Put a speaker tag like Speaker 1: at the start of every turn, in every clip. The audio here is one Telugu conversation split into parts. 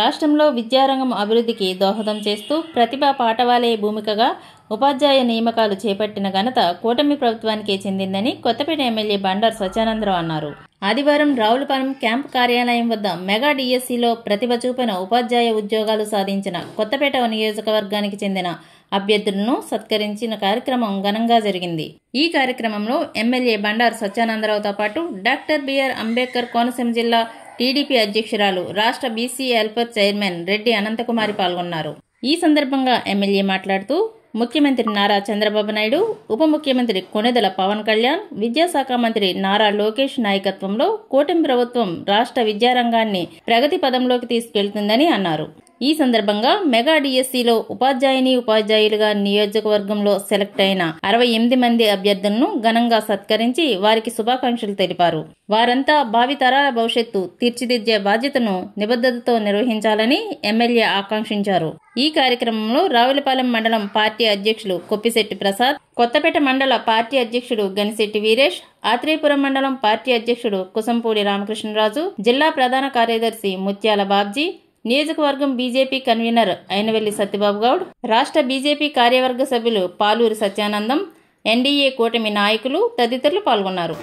Speaker 1: రాష్ట్రంలో విద్యారంగం అభివృద్ధికి దోహదం చేస్తూ ప్రతిభా పాఠవాలే భూమికగా ఉపాధ్యాయ నియామకాలు చేపట్టిన ఘనత కూటమి ప్రభుత్వానికే చెందిందని కొత్తపేట ఎమ్మెల్యే బండారు సత్యానందరావు అన్నారు. ఆదివారం రావులపాలెం క్యాంపు కార్యాలయం వద్ద మెగా డిఎస్సిలో ప్రతిభ చూపిన ఉపాధ్యాయ ఉద్యోగాలు సాధించిన కొత్తపేట నియోజకవర్గానికి చెందిన అభ్యర్థులను సత్కరించిన కార్యక్రమం ఘనంగా జరిగింది. ఈ కార్యక్రమంలో ఎమ్మెల్యే బండారు సత్యానందరావుతో పాటు డాక్టర్ బిఆర్ అంబేద్కర్ కోనసీమ జిల్లా టీడీపీ అధ్యక్షురాలు, రాష్ట్ర BC welfare chairman Reddy Anantha Kumari పాల్గొన్నారు. ఈ సందర్భంగా ఎమ్మెల్యే మాట్లాడుతూ ముఖ్యమంత్రి నారా చంద్రబాబు నాయుడు, ఉప ముఖ్యమంత్రి కొణిదెల పవన్ కళ్యాణ్, విద్యాశాఖ మంత్రి నారా లోకేష్ నాయకత్వంలో కూటమి ప్రభుత్వం రాష్ట్ర విద్యారంగాన్ని ప్రగతి పదంలోకి తీసుకెళ్తుందని అన్నారు. ఈ సందర్భంగా మెగా డిఎస్సిలో ఉపాధ్యాయులుగా నియోజకవర్గంలో సెలెక్ట్ అయిన 68 మంది అభ్యర్థులను ఘనంగా సత్కరించి వారికి శుభాకాంక్షలు తెలిపారు. వారంతా భావితరాల భవిష్యత్తు తీర్చిదిద్దే బాధ్యతను నిబద్ధతతో నిర్వహించాలని ఎమ్మెల్యే ఆకాంక్షించారు. ఈ కార్యక్రమంలో రావులపాలెం మండలం పార్టీ అధ్యక్షులు కొప్పిశెట్టి ప్రసాద్, కొత్తపేట మండల పార్టీ అధ్యక్షుడు గనిశెట్టి వీరేష్, ఆత్రేయపురం మండలం పార్టీ అధ్యక్షుడు కుసంపూడి రామకృష్ణరాజు, జిల్లా ప్రధాన కార్యదర్శి ముత్యాల బాబ్జీ, నియోజకవర్గం బీజేపీ కన్వీనర్ అయినవెల్లి సత్యబాబు గౌడ్, రాష్ట్ర బీజేపీ కార్యవర్గ సభ్యులు పాలూరి సత్యానందం, ఎన్డీఏ కూటమి నాయకులు తదితరులు పాల్గొన్నారు.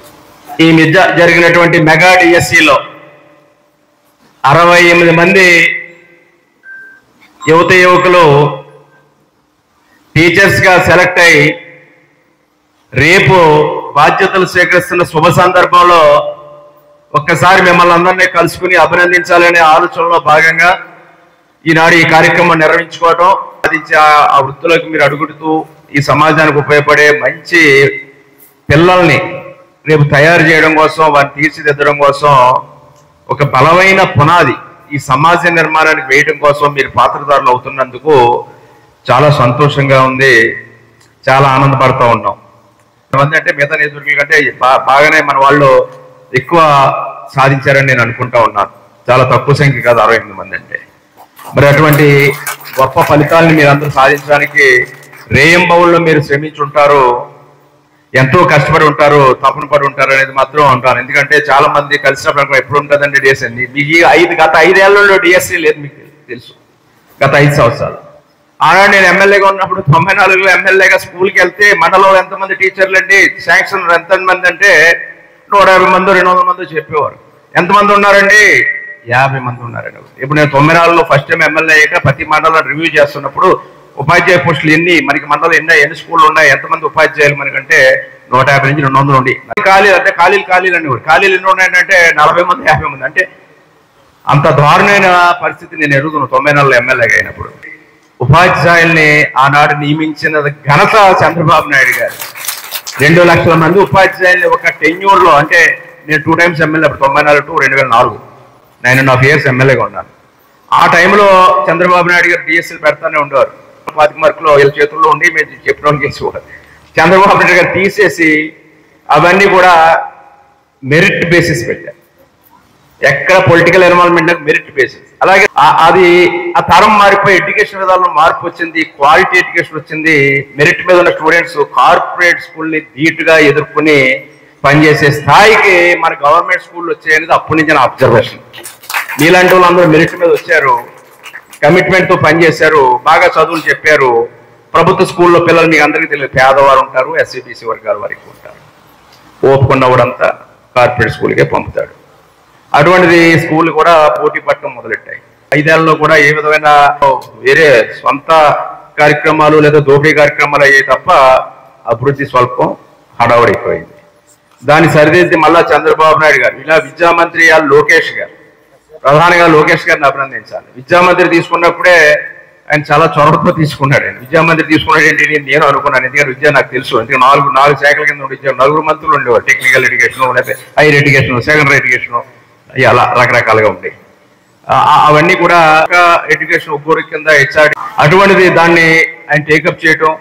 Speaker 2: ఈ మధ్య జరిగినటువంటి మెగా డిఎస్సిలో 68 మంది యువకులు టీచర్స్ గా సెలెక్ట్ అయి రేపు బాధ్యతలు స్వీకరిస్తున్న శుభ సందర్భంలో ఒక్కసారి మిమ్మల్ని అందరినీ కలుసుకుని అభినందించాలనే ఆలోచనలో భాగంగా ఈనాడు ఈ కార్యక్రమం నిర్వహించుకోవడం, అది ఆ వృత్తులకు మీరు అడుగుతూ ఈ సమాజానికి ఉపయోగపడే మంచి పిల్లల్ని రేపు తయారు చేయడం కోసం, వారిని తీర్చిదిద్దడం కోసం ఒక బలమైన పునాది ఈ సమాజ నిర్మాణానికి వేయడం కోసం మీరు పాత్రదారులు అవుతున్నందుకు చాలా సంతోషంగా ఉంది, చాలా ఆనందపడుతూ ఉన్నాం. అంటే మిగతా నియోజకవర్గాల కంటే బాగానే మన వాళ్ళు ఎక్కువ సాధించారని నేను అనుకుంటా ఉన్నాను. చాలా తక్కువ సంఖ్య కాదు 68 మంది అంటే. మరి అటువంటి గొప్ప ఫలితాలను మీరందరూ సాధించడానికి రేయింబవుల్లో మీరు శ్రమించుంటారు, ఎంతో కష్టపడి ఉంటారు, తపన పడి ఉంటారు అనేది మాత్రం అంటాను. ఎందుకంటే చాలా మంది కలిసినప్పుడు ఎప్పుడు ఉంటుందండి డిఎస్సీ. మీకు గత 5 ఏళ్లలో డిఎస్సీ లేదు, మీకు తెలుసు. గత 5 సంవత్సరాలు ఆనాడు నేను ఎమ్మెల్యేగా ఉన్నప్పుడు 94లో ఎమ్మెల్యేగా స్కూల్కి వెళ్తే మనలో ఎంతమంది టీచర్లు అండి, శాంక్షన్ ఎంతమంది అంటే 150 మంది 200 మంది చెప్పేవారు. ఎంతమంది ఉన్నారండి? 50 మంది ఉన్నారండి. ఇప్పుడు నేను 94లో ఫస్ట్ టైం ఎమ్మెల్యే అయ్యాక ప్రతి మండలం రివ్యూ చేస్తున్నప్పుడు ఉపాధ్యాయ పోస్టులు ఎన్ని మండలం ఎన్ని స్కూళ్ళు ఉన్నాయి, ఎంతమంది ఉపాధ్యాయులు మనకంటే 150 నుంచి 200 ఉండి ఖాళీలు అంటే ఖాళీలు అనేవారు. ఖాళీలు ఎన్ని ఉన్నాయంటే 40 మంది 50 మంది. అంటే అంత దారుణమైన పరిస్థితి నేను ఎరుగుతున్నాను 94లో ఎమ్మెల్యేగా అయినప్పుడు. ఉపాధ్యాయుల్ని ఆనాడు నియమించిన ఘనత చంద్రబాబు నాయుడు గారు. 2 లక్షల మంది ఉపాధ్యాయుల్ని ఒక టెన్యూర్లో, అంటే నేను 2 టైమ్స్ ఎమ్మెల్యే, 94 to 2004 9.5 years ఎమ్మెల్యేగా ఉన్నాను. ఆ టైంలో చంద్రబాబు నాయుడు గారు డిఎస్సీలు పెడతానే ఉండేవారు. 5 మార్కులు వీళ్ళ చేతుల్లో ఉండి మేము చెప్పిన చేసేవారు. చంద్రబాబు నాయుడు గారు తీసేసి అవన్నీ కూడా మెరిట్ బేసిస్ పెట్టారు. ఎక్కడ పొలిటికల్ ఎన్వాల్వ్మెంట్, మెరిట్ బేసిస్. అలాగే అది ఆ తరం మారిపోయి ఎడ్యుకేషన్ విధానంలో మార్పు వచ్చింది, క్వాలిటీ ఎడ్యుకేషన్ వచ్చింది. మెరిట్ మీద ఉన్న స్టూడెంట్స్ కార్పొరేట్ స్కూల్ని ధీటుగా ఎదుర్కొని పనిచేసే స్థాయికి మన గవర్నమెంట్ స్కూళ్ళు వచ్చాయనేది అప్పటి నుంచి నా అబ్జర్వేషన్. మీలాంటి వాళ్ళు అందరూ మెరిట్ మీద వచ్చారు, కమిట్మెంట్తో పనిచేశారు, బాగా చదువులు చెప్పారు. ప్రభుత్వ స్కూల్లో పిల్లలు మీకు అందరికీ తెలియదు, పేదవారు ఉంటారు, ఎస్సీబీసీ వర్గాల వారికి ఉంటారు. ఓపుకున్నవాడంతా కార్పొరేట్ స్కూల్కే పంపుతాడు. అటువంటిది స్కూల్ కూడా పోటీ పట్టడం మొదలెట్టాయి. 5 ఏళ్లలో కూడా ఏ విధమైన వేరే సొంత కార్యక్రమాలు లేదా దోపిడీ కార్యక్రమాలు అయ్యాయి తప్ప అభివృద్ధి స్వల్పం, హడావుడి ఎక్కువైంది. దాన్ని సరిదిద్ది మళ్ళా చంద్రబాబు నాయుడు గారు, ఇలా విద్యామంత్రి లోకేష్ గారు, ప్రధానంగా లోకేష్ గారిని అభినందించాలి. విద్యామంత్రి తీసుకున్నప్పుడే ఆయన చాలా చొరవతో తీసుకున్నాడు. ఆయన విద్యామంత్రి తీసుకున్నాడు ఏంటి నేను అనుకున్నాను. ఎందుకంటే విద్య నాకు తెలుసు. ఎందుకంటే 4 శాఖల కింద ఉండే 9 మంత్రులు ఉండేవారు. టెక్నికల్ ఎడ్యుకేషన్, లేకపోతే హైయర్ ఎడ్యుకేషన్, సెకండరీ ఎడ్యుకేషన్, అలా రకరకాలుగా ఉంటాయి. అవన్నీ కూడా ఎడ్యుకేషన్ ఒక్కొరి కింద హెచ్ఆర్డి. అటువంటిది దాన్ని ఆయన టేకప్ చేయటం,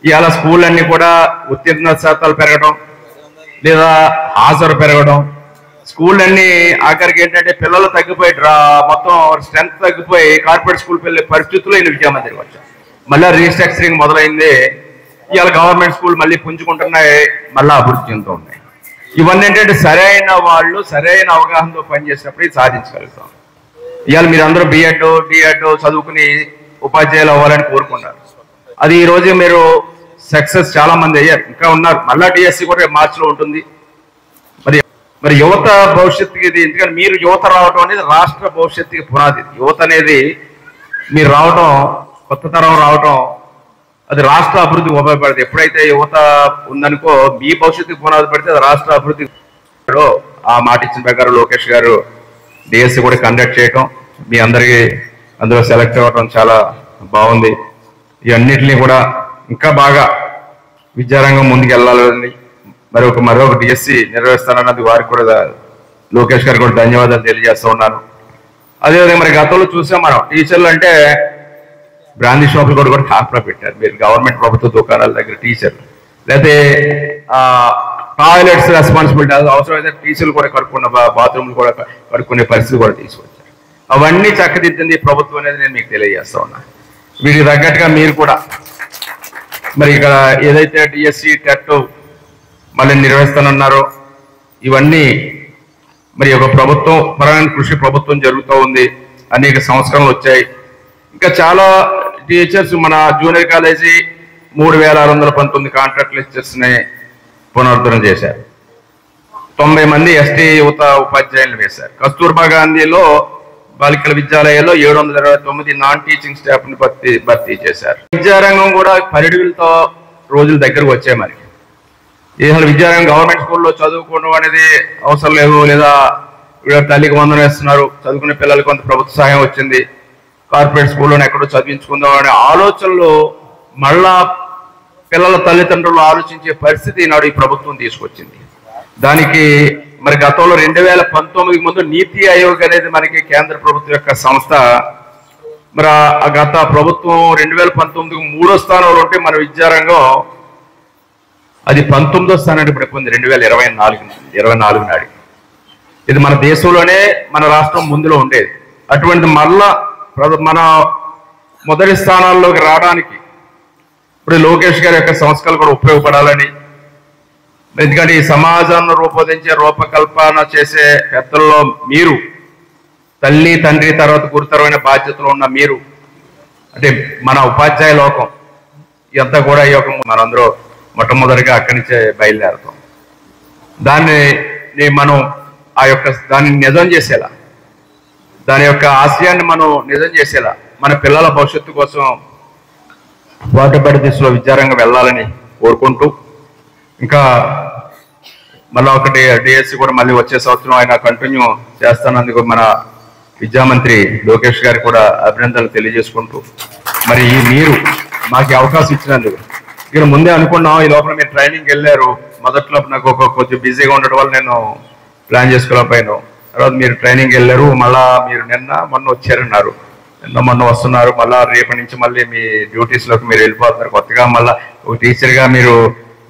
Speaker 2: ఇవాళ స్కూల్ అన్ని కూడా ఉత్తీర్ణ శాతాలు పెరగడం లేదా హాజరు పెరగడం, స్కూల్ అన్ని ఆఖరికి ఏంటంటే పిల్లలు తగ్గిపోయి మొత్తం స్ట్రెంత్ తగ్గిపోయి కార్పొరేట్ స్కూల్ వెళ్ళే పరిస్థితుల్లో ఈయన విద్యామంత్రి వచ్చారు. మళ్ళీ రీస్ట్రక్చరింగ్ మొదలైంది. ఇవాళ గవర్నమెంట్ స్కూల్ మళ్ళీ పుంజుకుంటున్నాయి, మళ్ళీ అభివృద్ధి చెందుతూ ఉన్నాయి. ఇవన్నీ ఏంటంటే సరైన వాళ్ళు సరైన అవగాహనతో పనిచేసినప్పుడు సాధించగలుగుతాం. ఇవాళ మీరు అందరూ బిఎడ్ డిఎడ్ చదువుకుని ఉపాధ్యాయులు అవ్వాలని కోరుకున్నారు. అది ఈ రోజు మీరు సక్సెస్ చాలా మంది అయ్యారు, ఇంకా ఉన్నారు. మళ్ళా డిఎస్సి కూడా మార్చిలో ఉంటుంది. మరి యువత భవిష్యత్తుకి ఇది, ఎందుకంటే మీరు యువత రావడం అనేది రాష్ట్ర భవిష్యత్తుకి పునాది. యువత అనేది మీరు రావడం, కొత్త తరం రావడం, అది రాష్ట్ర అభివృద్ధికి ఉపయోగపడుతుంది. ఎప్పుడైతే యువత ఉందనుకో మీ భవిష్యత్తుకి పునాది పడితే అది రాష్ట్ర అభివృద్ధి. ఆ మాట ఇచ్చిన ప్రకారం లోకేష్ గారు డిఎస్సి కూడా కండక్ట్ చేయటం, మీ అందరికీ అందులో సెలెక్ట్ అవ్వడం చాలా బాగుంది. ఇవన్నిటినీ కూడా ఇంకా బాగా విద్యారంగం ముందుకు వెళ్ళాలని మరొక డిఎస్సి నిర్వహిస్తానన్నది వారికి కూడా లోకేష్ గారికి కూడా ధన్యవాదాలు తెలియజేస్తూ ఉన్నాను. అదేవిధంగా మరి గతంలో చూసాం మనం, టీచర్లు అంటే బ్రాందీ షాపులు కూడా టాప్లో పెట్టారు. మీరు గవర్నమెంట్ ప్రభుత్వ దుకాణాల దగ్గర టీచర్లు, లేకపోతే టాయిలెట్స్ రెస్పాన్సిబిలిటీ, అవసరమైతే టీచర్లు కూడా కడుక్కున్న బాత్రూమ్లు కూడా కడుక్కునే పరిస్థితి కూడా తీసుకొచ్చారు. అవన్నీ చక్కదిద్దింది ప్రభుత్వం అనేది నేను మీకు తెలియజేస్తా ఉన్నా. వీటికి తగ్గట్టుగా మీరు కూడా మరి ఇక్కడ ఏదైతే డిఎస్సి టెట్ మళ్ళీ నిర్వహిస్తానన్నారో ఇవన్నీ మరి ఒక ప్రభుత్వం పరమైన కృషి ప్రభుత్వం జరుగుతూ ఉంది. అనేక సంస్కరణలు వచ్చాయి. ఇంకా చాలా టీచర్స్ మన జూనియర్ కాలేజీ 3619 కాంట్రాక్ట్ లెక్చర్స్ని పునరుద్ధరణ చేశారు. 90 మంది ఎస్టీ యువత ఉపాధ్యాయులు వేశారు. కస్తూర్బా గాంధీలో బాలికల విద్యాలయాల్లో 729 నాన్ టీచింగ్ స్టాఫ్ ని భర్తీ చేశారు. విద్యారంగం కూడా పరిడులతో రోజులు దగ్గరకు వచ్చాయి. మరి ఏదైనా విద్యారంగం గవర్నమెంట్ స్కూల్లో చదువుకోవడం అనేది అవసరం లేదు, లేదా తల్లికి వందనం వేస్తున్నారు, చదువుకునే పిల్లలకు కొంత ప్రభుత్వ సహాయం వచ్చింది, కార్పొరేట్ స్కూల్లోనే ఎక్కడో చదివించుకుందాం అనే ఆలోచనలు మళ్ళా పిల్లల తల్లిదండ్రులు ఆలోచించే పరిస్థితి ఈనాడు ఈ ప్రభుత్వం తీసుకొచ్చింది. దానికి మరి గతంలో 2019 ముందు నీతి ఆయోగ్ అనేది మనకి కేంద్ర ప్రభుత్వం యొక్క సంస్థ. మరి ఆ గత ప్రభుత్వం 2019 3వ స్థానంలో ఉంటే మన విద్యారంగం అది 19వ స్థానానికి పడిపోయింది 2024 నాడు. ఇది మన దేశంలోనే మన రాష్ట్రం ముందులో ఉండేది. అటువంటి మళ్ళా మన మొదటి స్థానాల్లోకి రావడానికి ఇప్పుడు లోకేష్ గారి యొక్క సంస్కరణలు కూడా ఉపయోగపడాలని, ఎందుకంటే ఈ సమాజాన్ని రూపొందించే రూపకల్పన చేసే పెద్దల్లో మీరు, తల్లి తండ్రి తర్వాత గురుతరమైన బాధ్యతలు ఉన్న మీరు, అంటే మన ఉపాధ్యాయ లోకం ఇదంతా కూడా ఈ యొక్క మనందరూ మొట్టమొదటిగా అక్కడి నుంచే బయలుదేరుతాం. దాన్ని మనం దాన్ని నిజం చేసేలా, దాని యొక్క ఆశయాన్ని మనం నిజం చేసేలా మన పిల్లల భవిష్యత్తు కోసం వాటబడి దిశలో విద్యారంగం వెళ్ళాలని కోరుకుంటూ, ఇంకా మళ్ళీ ఒకటి డిఎస్సి కూడా మళ్ళీ వచ్చే సంవత్సరం ఆయన కంటిన్యూ చేస్తానందుకు మన విద్యామంత్రి లోకేష్ గారికి కూడా అభినందనలు తెలియజేసుకుంటూ, మరి మీరు మాకు అవకాశం ఇచ్చినందుకు, ఇక్కడ ముందే అనుకున్నాం ఈ లోపల మీరు ట్రైనింగ్ వెళ్ళారు. మొదట్లో నాకు కొంచెం బిజీగా ఉండడం వల్ల నేను ప్లాన్ చేసుకోలేకపోయాను. తర్వాత మీరు ట్రైనింగ్ వెళ్ళారు, మళ్ళా మీరు మొన్న వచ్చారన్నారు, మొన్న వస్తున్నారు, మళ్ళా రేపటి నుంచి మళ్ళీ మీ డ్యూటీస్లోకి మీరు వెళ్ళిపోతున్నారు. కొత్తగా మళ్ళీ ఒక టీచర్గా మీరు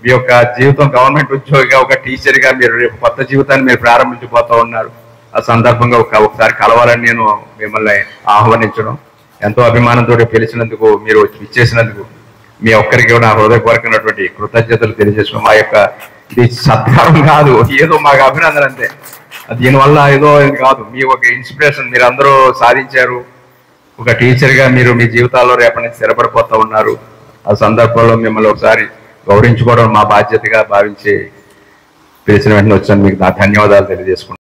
Speaker 2: మీ యొక్క జీవితం, గవర్నమెంట్ ఉద్యోగిగా ఒక టీచర్గా మీరు రేపు కొత్త జీవితాన్ని మీరు ప్రారంభించిపోతూ ఉన్నారు. ఆ సందర్భంగా ఒకసారి కలవాలని నేను మిమ్మల్ని ఆహ్వానించడం, ఎంతో అభిమానంతో పిలిచినందుకు, మీరు ఇచ్చేసినందుకు మీ ఒక్కరికి నా హృదయపూర్వకమైనటువంటి కృతజ్ఞతలు తెలియజేసుకో. మా యొక్క ఇది సత్కారం కాదు, ఏదో మాకు అభినందన అంతే. దీనివల్ల ఏదో కాదు, మీ ఒక ఇన్స్పిరేషన్, మీరు అందరూ సాధించారు. ఒక టీచర్గా మీరు మీ జీవితాల్లో రేపటి నుంచి స్థిరపడిపోతూ ఉన్నారు. ఆ సందర్భంలో మిమ్మల్ని ఒకసారి గౌరవించుకోవడం మా బాధ్యతగా భావించి పిలిచిన వెంటనే వచ్చాను. మీకు నా ధన్యవాదాలు తెలియజేసుకుంటాను.